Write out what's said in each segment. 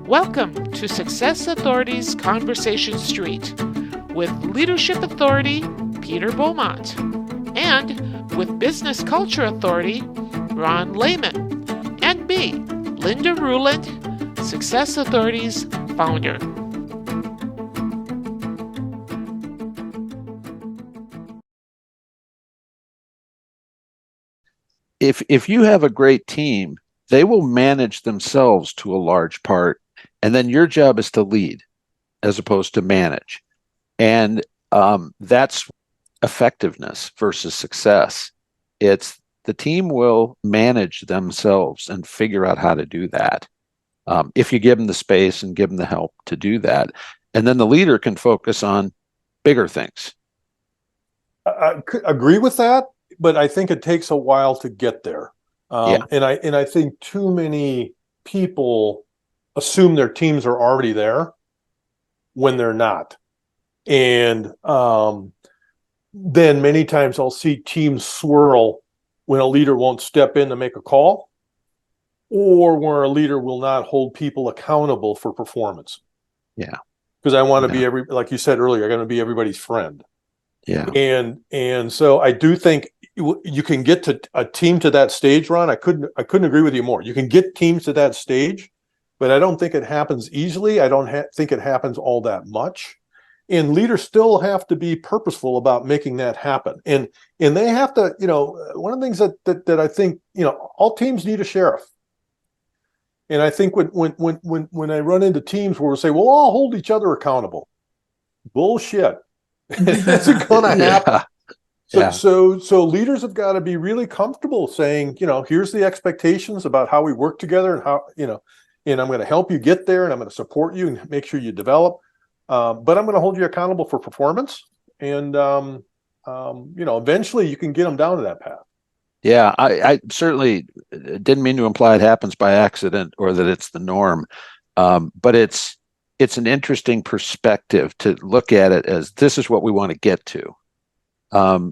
Welcome to Success Authority's Conversation Street with Leadership Authority Peter Beaumont and with Business Culture Authority Ron Lehman and me, Linda Ruland, Success Authority's founder. If you have a great team, they will manage themselves to a large part, and then your job is to lead as opposed to manage. And that's effectiveness versus success. It's the team will manage themselves and figure out how to do that if you give them the space and give them the help to do that. And then the leader can focus on bigger things. I agree with that, but I think it takes a while to get there. And I think too many people assume their teams are already there when they're not. And then many times I'll see teams swirl when a leader won't step in to make a call, or where a leader will not hold people accountable for performance. Yeah. Because I want to be like you said earlier, I'm going to be everybody's friend. Yeah. And so I do think you can get to a team to that stage, Ron. I couldn't agree with you more. You can get teams to that stage, but I don't think it happens easily. I don't think it happens all that much. And leaders still have to be purposeful about making that happen. And they have to, one of the things that I think, all teams need a sheriff. And I think when I run into teams where we say, well, all hold each other accountable. Bullshit. It isn't going to happen. So leaders have got to be really comfortable saying, here's the expectations about how we work together and how, and I'm going to help you get there and I'm going to support you and make sure you develop. But I'm going to hold you accountable for performance. And, eventually you can get them down to that path. Yeah, I certainly didn't mean to imply it happens by accident or that it's the norm. But it's an interesting perspective to look at it as this is what we want to get to.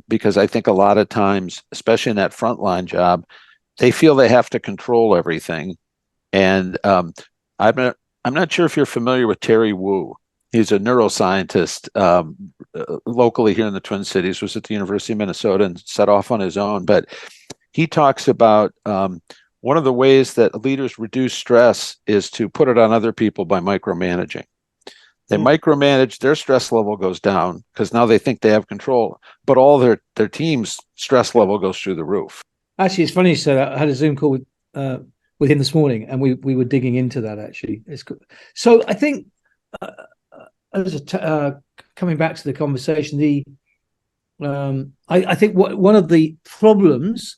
Because I think a lot of times, especially in that frontline job, they feel they have to control everything. And I'm not sure if you're familiar with Terry Wu. He's a neuroscientist locally here in the Twin Cities, was at the University of Minnesota and set off on his own. But he talks about one of the ways that leaders reduce stress is to put it on other people by micromanaging. They micromanage, their stress level goes down because now they think they have control, but all their team's stress level goes through the roof. Actually, it's funny you said that. I had a Zoom call with him this morning, and we were digging into that. Actually, it's good. So I think coming back to the conversation, I think one of the problems,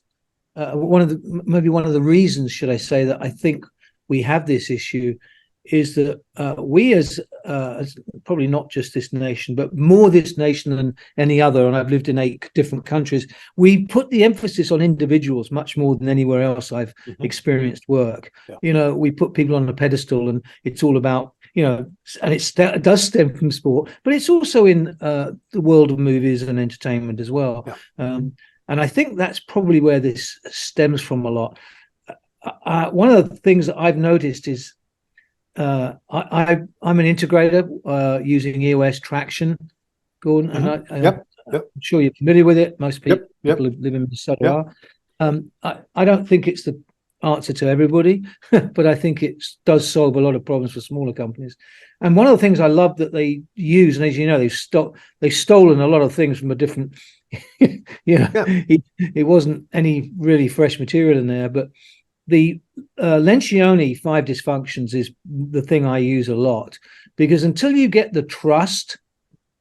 one of the reasons, should I say, that I think we have this issue is that we as probably not just this nation, but more this nation than any other, and I've lived in 8 different countries, we put the emphasis on individuals much more than anywhere else I've experienced work. Yeah. We put people on a pedestal, and it's all about, and it does stem from sport, but it's also in the world of movies and entertainment as well. Yeah. And I think that's probably where this stems from a lot. One of the things that I've noticed is I'm an integrator using EOS traction, Gordon, and I'm sure you're familiar with it. Most people who live in Minnesota are. I don't think it's the answer to everybody, but I think it does solve a lot of problems for smaller companies. And one of the things I love that they use, and as you know, they've stolen a lot of things from a different, it wasn't any really fresh material in there, but the Lencioni 5 dysfunctions is the thing I use a lot, because until you get the trust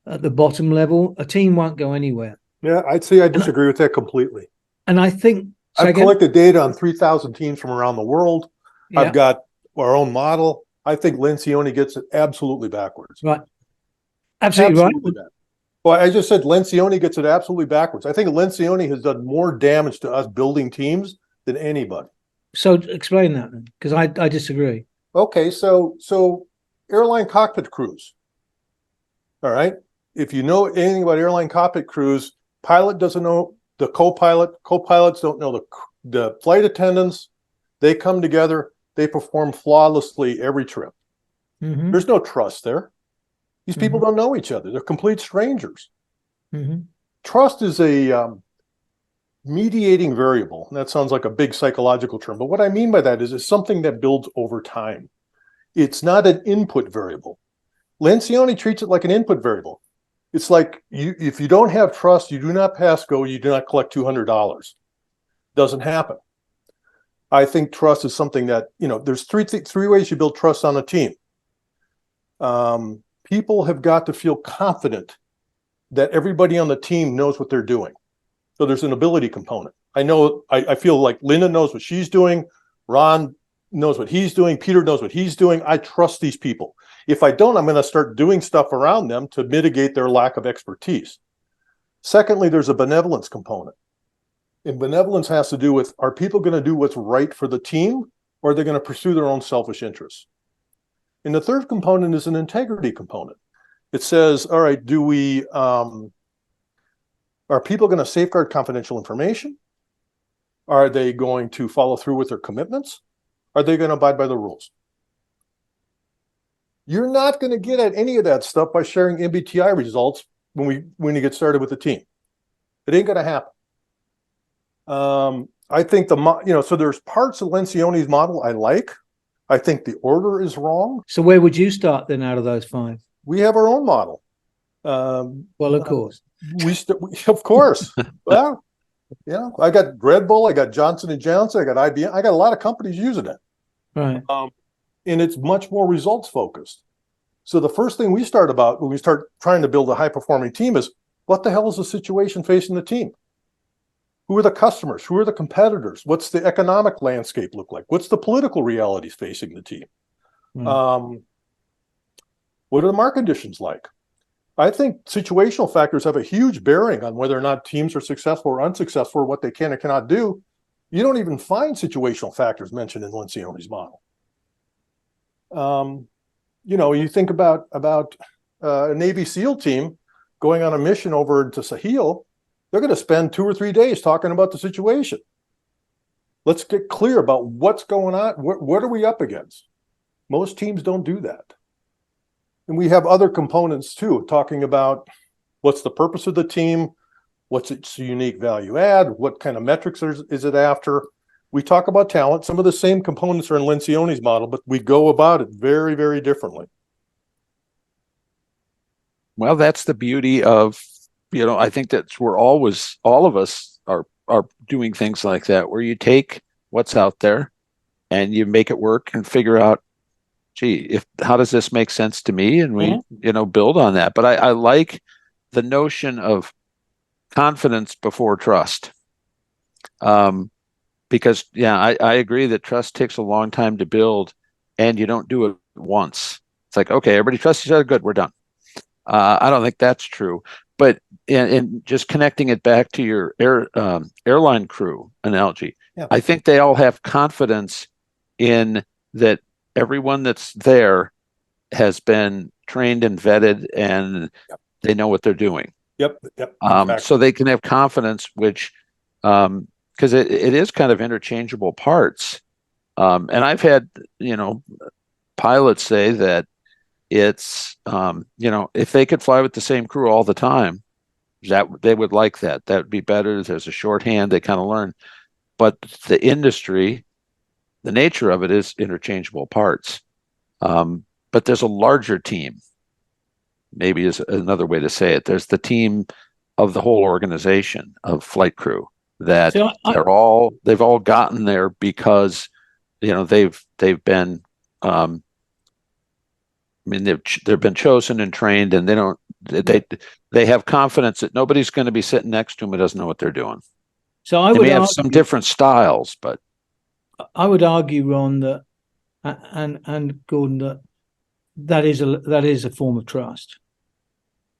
at the bottom level, a team won't go anywhere. Yeah, I'd say I disagree with that completely. And I think I've collected data on 3,000 teams from around the world. Yeah. I've got our own model. I think Lencioni gets it absolutely backwards. Right. Absolutely right. Well, I just said Lencioni gets it absolutely backwards. I think Lencioni has done more damage to us building teams than anybody. So explain that then, because I disagree. Okay, so airline cockpit crews. All right. If you know anything about airline cockpit crews, pilot doesn't know the co-pilot, co-pilots don't know the flight attendants. They come together, they perform flawlessly every trip. Mhm. There's no trust there. These people don't know each other. They're complete strangers. Mhm. Trust is a mediating variable. And that sounds like a big psychological term, but what I mean by that is it's something that builds over time. It's not an input variable. Lencioni treats it like an input variable. It's like if you don't have trust, you do not pass go, you do not collect $200. Doesn't happen. I think trust is something that, there's three ways you build trust on a team. People have got to feel confident that everybody on the team knows what they're doing. So there's an ability component. I feel like Linda knows what she's doing. Ron knows what he's doing. Peter knows what he's doing. I trust these people. If I don't, I'm going to start doing stuff around them to mitigate their lack of expertise. Secondly, there's a benevolence component. And benevolence has to do with, are people going to do what's right for the team, or are they going to pursue their own selfish interests? And the third component is an integrity component. It says, all right, are people going to safeguard confidential information? Are they going to follow through with their commitments? Are they going to abide by the rules? You're not going to get at any of that stuff by sharing MBTI results when you get started with the team. It ain't going to happen. I think so there's parts of Lencioni's model I like. I think the order is wrong. So where would you start then out of those 5? We have our own model. Well, of course. Of course. Well, I got Red Bull, I got Johnson & Johnson, I got IBM, I got a lot of companies using it. Right. And it's much more results focused. So the first thing we start about when we start trying to build a high performing team is, what the hell is the situation facing the team? Who are the customers? Who are the competitors? What's the economic landscape look like? What's the political realities facing the team? Right. What are the market conditions like? I think situational factors have a huge bearing on whether or not teams are successful or unsuccessful, or what they can and cannot do. You don't even find situational factors mentioned in Lencioni's model. You think about a Navy SEAL team going on a mission over to Sahel. They're going to spend 2 or 3 days talking about the situation. Let's get clear about what's going on. What are we up against? Most teams don't do that. And we have other components too, talking about what's the purpose of the team, what's its unique value add, what kind of metrics is it after. We talk about talent. Some of the same components are in Lencioni's model, but we go about it very, very differently. Well, that's the beauty of, I think that's where all of us are doing things like that, where you take what's out there and you make it work and figure out, gee, how does this make sense to me? And we, build on that. But I like the notion of confidence before trust. Because I agree that trust takes a long time to build, and you don't do it once. It's like, okay, everybody trusts each other, good, we're done. I don't think that's true. But in just connecting it back to your airline crew analogy, I think they all have confidence in that everyone that's there has been trained and vetted, and they know what they're doing. Yep. Exactly. So they can have confidence, which because it is kind of interchangeable parts. And I've had pilots say that it's if they could fly with the same crew all the time, that they would like that. That would be better. There's a shorthand, they kind of learn. But the industry, the nature of it is interchangeable parts. But there's a larger team, maybe is another way to say it. There's the team of the whole organization of flight crew that they've all gotten there because they've been they've been chosen and trained, and they have confidence that nobody's going to be sitting next to them who doesn't know what they're doing. So they may have some different styles, but I would argue, Ron, that and Gordon, that is a form of trust.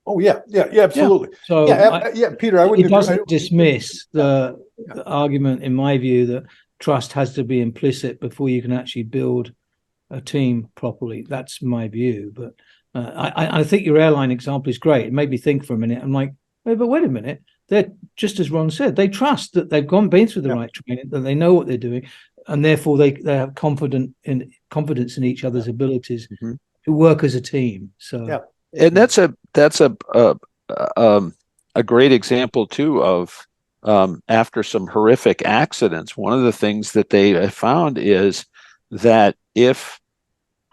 Oh yeah, absolutely. Yeah. So Peter, I wouldn't. It doesn't dismiss the argument, in my view, that trust has to be implicit before you can actually build a team properly. That's my view. But I think your airline example is great. It made me think for a minute. I'm like, but wait a minute. They're just as Ron said. They trust that they've been through the right training, that they know what they're doing, and therefore they have confidence in each other's abilities who work as a team. So Yeah. And that's a great example too of after some horrific accidents. One of the things that they have found is that if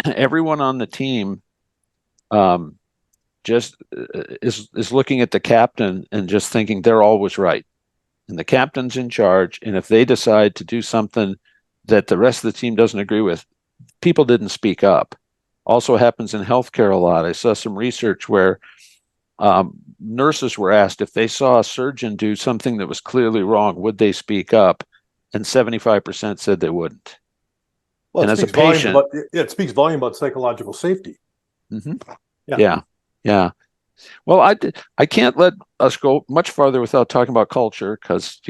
everyone on the team just is looking at the captain and just thinking they're always right, and the captain's in charge, and if they decide to do something that the rest of the team doesn't agree with, people didn't speak up. Also happens in healthcare a lot. I saw some research where nurses were asked if they saw a surgeon do something that was clearly wrong, would they speak up? And 75% said they wouldn't. Well, And it as a speaks volume patient, about, it speaks volume about psychological safety. Yeah. Well, I can't let us go much farther without talking about culture because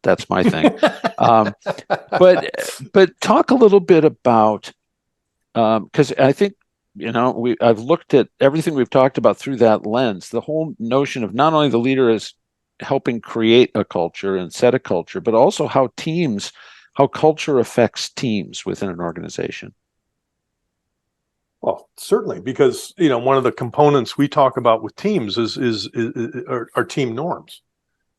that's my thing. But talk a little bit about because I think I've looked at everything we've talked about through that lens. The whole notion of not only the leader is helping create a culture and set a culture, but also how culture affects teams within an organization. Well, certainly, because one of the components we talk about with teams are team norms.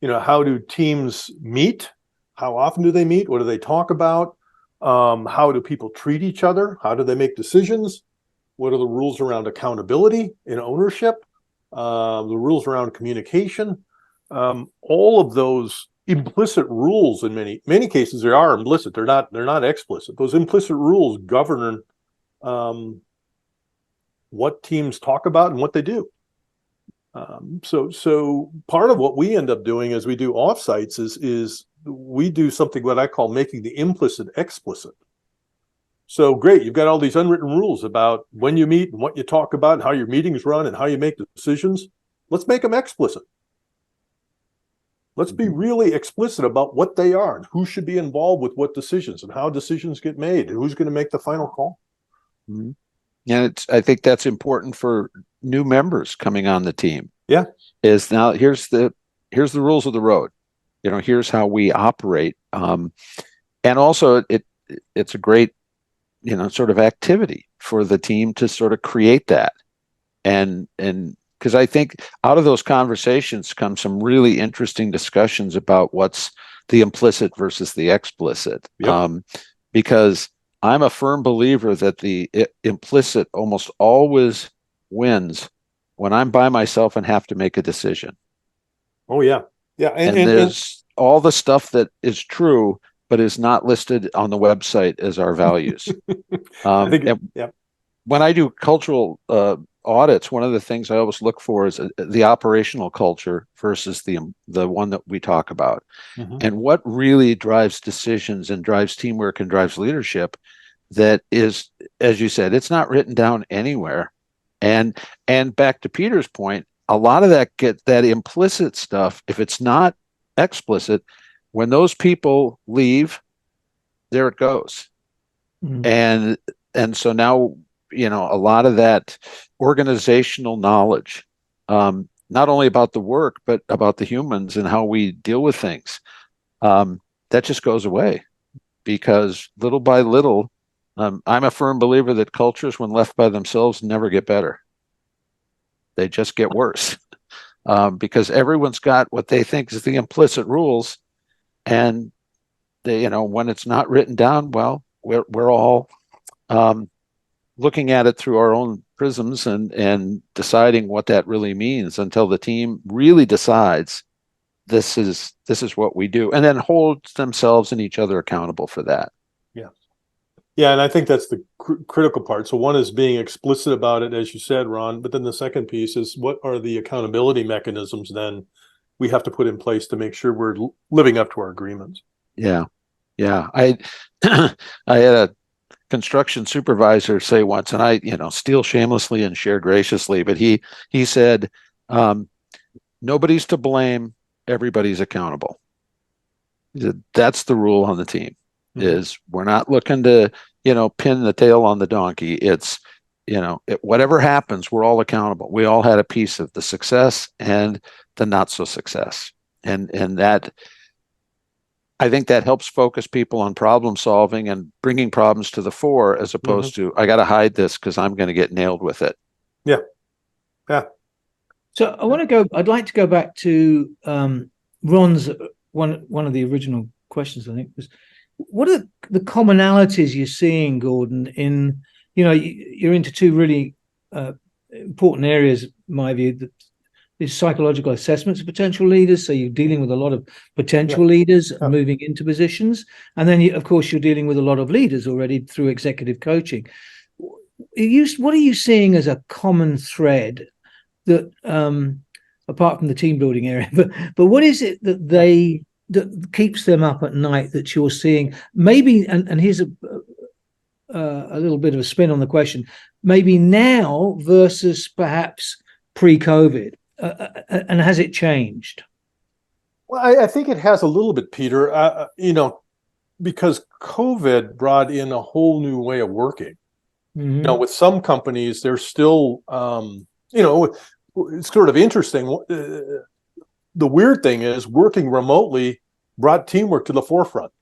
How do teams meet? How often do they meet? What do they talk about? How do people treat each other? How do they make decisions? What are the rules around accountability and ownership? The rules around communication? All of those implicit rules, in many cases, they are implicit. They're not explicit. Those implicit rules govern what teams talk about and what they do. So part of what we end up doing as we do offsites is we do something what I call making the implicit explicit. So great, you've got all these unwritten rules about when you meet and what you talk about and how your meetings run and how you make decisions. Let's make them explicit. Let's be really explicit about what they are and who should be involved with what decisions and how decisions get made and who's going to make the final call. Mm-hmm. And I think that's important for new members coming on the team. Yeah. Is now here's the rules of the road. Here's how we operate. And also it's a great, sort of activity for the team to sort of create that. And because I think out of those conversations come some really interesting discussions about what's the implicit versus the explicit. Yep. Because I'm a firm believer that the implicit almost always wins when I'm by myself and have to make a decision. Oh, yeah. Yeah. And there's all the stuff that is true, but is not listed on the website as our values. When I do cultural audits, one of the things I always look for is the operational culture versus the one that we talk about. Mm-hmm. And what really drives decisions and drives teamwork and drives leadership that is, as you said, it's not written down anywhere. And back to Peter's point, a lot of that implicit stuff, if it's not explicit, when those people leave, there it goes. Mm-hmm. And so now, a lot of that organizational knowledge, not only about the work, but about the humans and how we deal with things, that just goes away because little by little, I'm a firm believer that cultures, when left by themselves, never get better. They just get worse because everyone's got what they think is the implicit rules. And they, when it's not written down, well, we're all looking at it through our own prisms and deciding what that really means until the team really decides this is what we do, and then holds themselves and each other accountable for that. Yeah, and I think that's the critical part. So one is being explicit about it, as you said, Ron, but then the second piece is what are the accountability mechanisms then we have to put in place to make sure we're living up to our agreements. Yeah. I had a construction supervisor say once, and I, steal shamelessly and share graciously, but he said, nobody's to blame, everybody's accountable. He said, that's the rule on the team. Mm-hmm. Is we're not looking to, pin the tail on the donkey. It's, whatever happens, we're all accountable. We all had a piece of the success and the not so success. And that I think that helps focus people on problem solving and bringing problems to the fore, as opposed to, I got to hide this because I'm going to get nailed with it. Yeah. Yeah. So I'd like to go back to Ron's one of the original questions, I think, was what are the commonalities you're seeing, Gordon, in, you're into two really important areas, in my view, these psychological assessments of potential leaders. So you're dealing with a lot of potential leaders moving into positions. And then, of course, you're dealing with a lot of leaders already through executive coaching. What are you seeing as a common thread that, apart from the team building area, but what is it that keeps them up at night that you're seeing? Maybe, and here's a little bit of a spin on the question, maybe now versus perhaps pre-COVID. And has it changed? Well, I think it has a little bit, Peter, because COVID brought in a whole new way of working. Mm-hmm. With some companies, they're still, it's sort of interesting. The weird thing is working remotely brought teamwork to the forefront.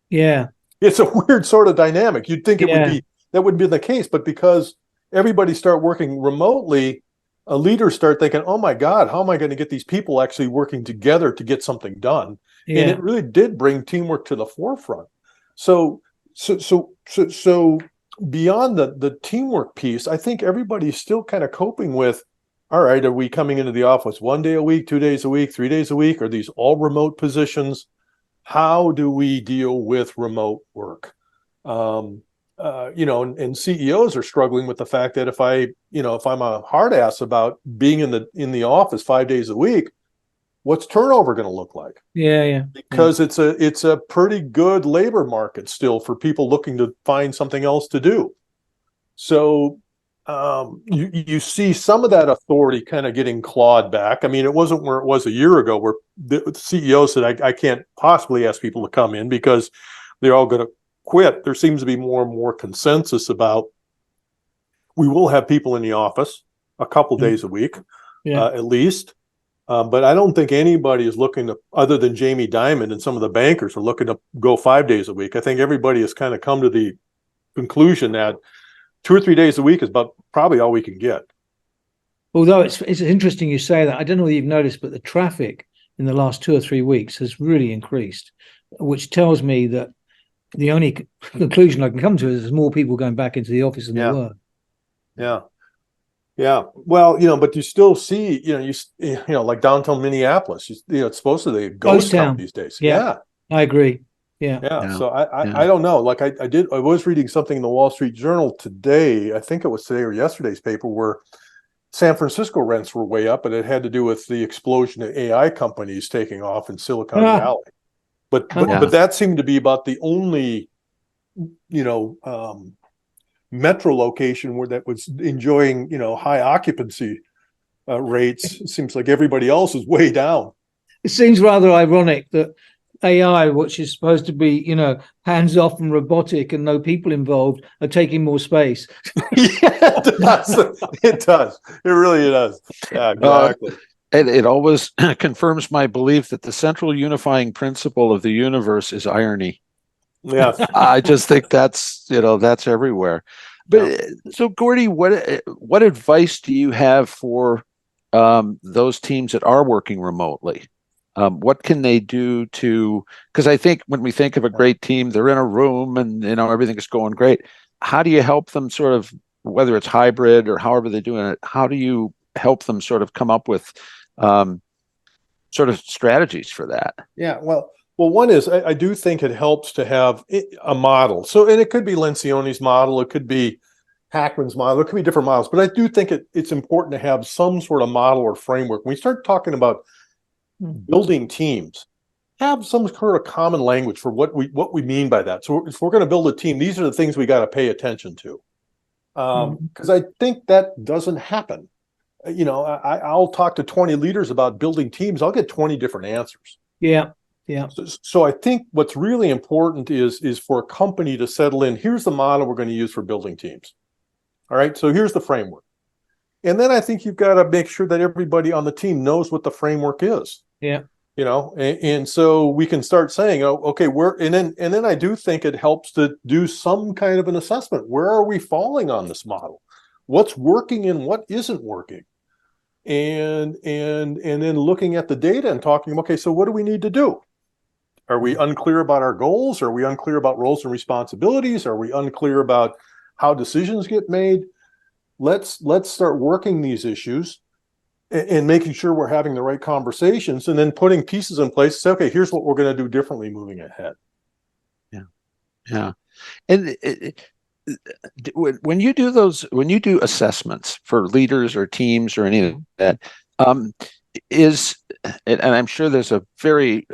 Yeah. It's a weird sort of dynamic. You'd think that would be the case, but because everybody start working remotely, leaders start thinking, oh my God, how am I going to get these people actually working together to get something done? Yeah. And it really did bring teamwork to the forefront. So beyond the teamwork piece, I think everybody's still kind of coping with, all right, are we coming into the office 1 day a week, 2 days a week, 3 days a week? Are these all remote positions? How do we deal with remote work? And CEOs are struggling with the fact that if I'm a hard ass about being in the office 5 days a week, what's turnover going to look like? Yeah. Because it's a pretty good labor market still for people looking to find something else to do. So you see some of that authority kind of getting clawed back. I mean, it wasn't where it was a year ago, where the CEO said, I can't possibly ask people to come in because they're all going to quit. There seems to be more and more consensus about, we will have people in the office a couple days a week, at least. But I don't think anybody is looking to, other than Jamie Dimon and some of the bankers, are looking to go 5 days a week. I think everybody has kind of come to the conclusion that 2 or 3 days a week is about probably all we can get. Although it's interesting you say that. I don't know if you've noticed, but the traffic in the last 2 or 3 weeks has really increased, which tells me that the only conclusion I can come to is there's more people going back into the office than there were. Yeah. Well, but you still see, like downtown Minneapolis, it's supposed to be a ghost town these days. Yeah. I agree. Yeah. So I don't know. Like I was reading something in the Wall Street Journal today. I think it was today or yesterday's paper, where San Francisco rents were way up, and it had to do with the explosion of AI companies taking off in Silicon Valley. But that seemed to be about the only, metro location where that was enjoying, high occupancy rates. It seems like everybody else is way down. It seems rather ironic that AI, which is supposed to be, hands off and robotic and no people involved, are taking more space. Yeah, it does. It does. It really does. Yeah, exactly. It always confirms my belief that the central unifying principle of the universe is irony. Yeah. I just think that's everywhere. But so, Gordy, what advice do you have for those teams that are working remotely? What can they do because I think when we think of a great team, they're in a room and everything is going great. How do you help them sort of, whether it's hybrid or however they're doing it, how do you help them sort of come up with sort of strategies for that? Yeah, well, one is I do think it helps to have a model. So, and it could be Lencioni's model, it could be Hackman's model, it could be different models, but I do think it's important to have some sort of model or framework. When we start talking about building teams, have some sort of common language for what we mean by that. So if we're going to build a team, these are the things we got to pay attention to. Because I think that doesn't happen. I'll talk to 20 leaders about building teams. I'll get 20 different answers. Yeah. So I think what's really important is for a company to settle in. Here's the model we're going to use for building teams. All right. So here's the framework. And then I think you've got to make sure that everybody on the team knows what the framework is. Yeah. and so we can start saying, oh, okay, and then I do think it helps to do some kind of an assessment. Where are we falling on this model? What's working and what isn't working? And then looking at the data and talking, okay, so what do we need to do? Are we unclear about our goals? Are we unclear about roles and responsibilities? Are we unclear about how decisions get made? Let's start working these issues and making sure we're having the right conversations, and then putting pieces in place to say, okay, here's what we're going to do differently moving ahead. Yeah. And when you do assessments for leaders or teams or anything like that, and I'm sure there's a very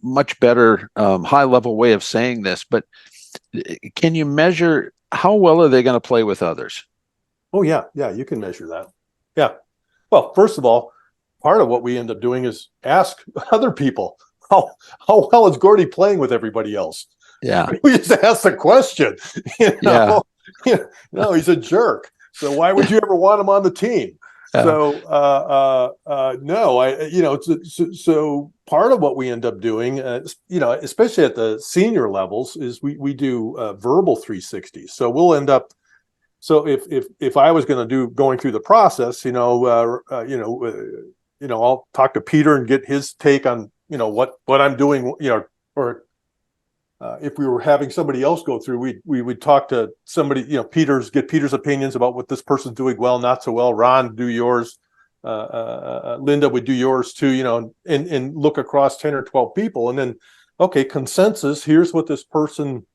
much better high level way of saying this, but can you measure how well are they going to play with others? Oh yeah, you can measure that. Yeah. Well, first of all, part of what we end up doing is ask other people, how well is Gordy playing with everybody else? Yeah. We just ask the question. No, he's a jerk. So why would you ever want him on the team? Yeah. So no, so part of what we end up doing, especially at the senior levels, is we do verbal 360s. So we'll end up. So if I was going through the process, I'll talk to Peter and get his take on what I'm doing, or if we were having somebody else go through, we would talk to somebody, get Peter's opinions about what this person's doing well, not so well. Ron, do yours. Linda would do yours too, and look across 10 or 12 people, and then, okay, consensus. Here's what this person.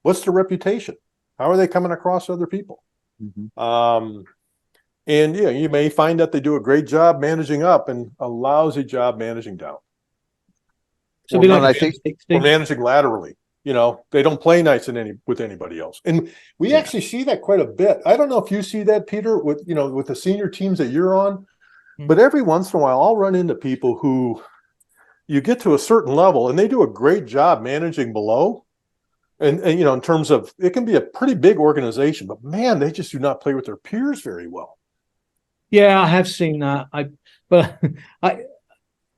What's their reputation? How are they coming across other people? Mm-hmm. And you may find that they do a great job managing up and a lousy job managing down. So or managing laterally. They don't play nice with anybody else. And we actually see that quite a bit. I don't know if you see that, Peter, with the senior teams that you're on, but every once in a while I'll run into people who you get to a certain level and they do a great job managing below. And in terms of, it can be a pretty big organization, but man, they just do not play with their peers very well. Yeah, I have seen that.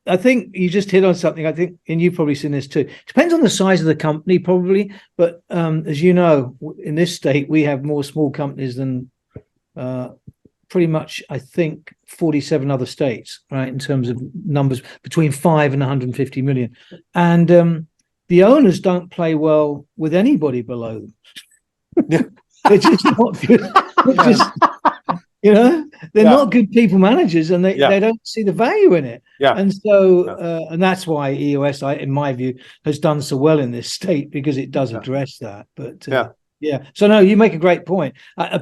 I think you just hit on something. I think, and you've probably seen this too. Depends on the size of the company, probably. But as you know, in this state, we have more small companies than pretty much, I think, 47 other states, right? In terms of numbers between 5 and 150 million. And the owners don't play well with anybody below them. Yeah. They're just not good. They're not good people managers, and they don't see the value in it. Yeah. And so, and that's why EOS, in my view, has done so well in this state, because it does address that. But so no, you make a great point.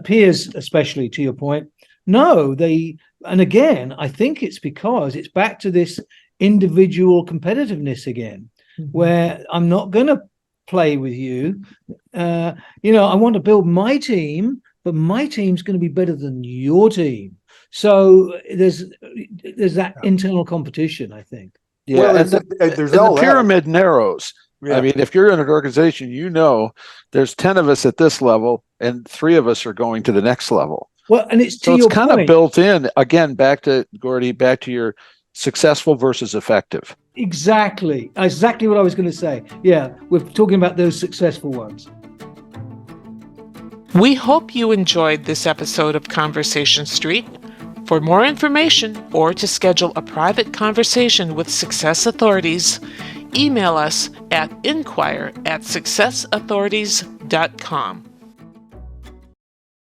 Peers, especially to your point, no, and again, I think it's because it's back to this individual competitiveness again. Where I'm not going to play with you. I want to build my team, but my team's going to be better than your team. So there's that internal competition, I think. Yeah, well, the pyramid narrows. Yeah. I mean, if you're in an organization, there's 10 of us at this level and 3 of us are going to the next level. Well, and it's kind of built in, again, back to Gordy, back to your successful versus effective. Exactly what I was going to say. Yeah, we're talking about those successful ones. We hope you enjoyed this episode of Conversation Street. For more information or to schedule a private conversation with Success Authorities, email us at inquire@successauthorities.com.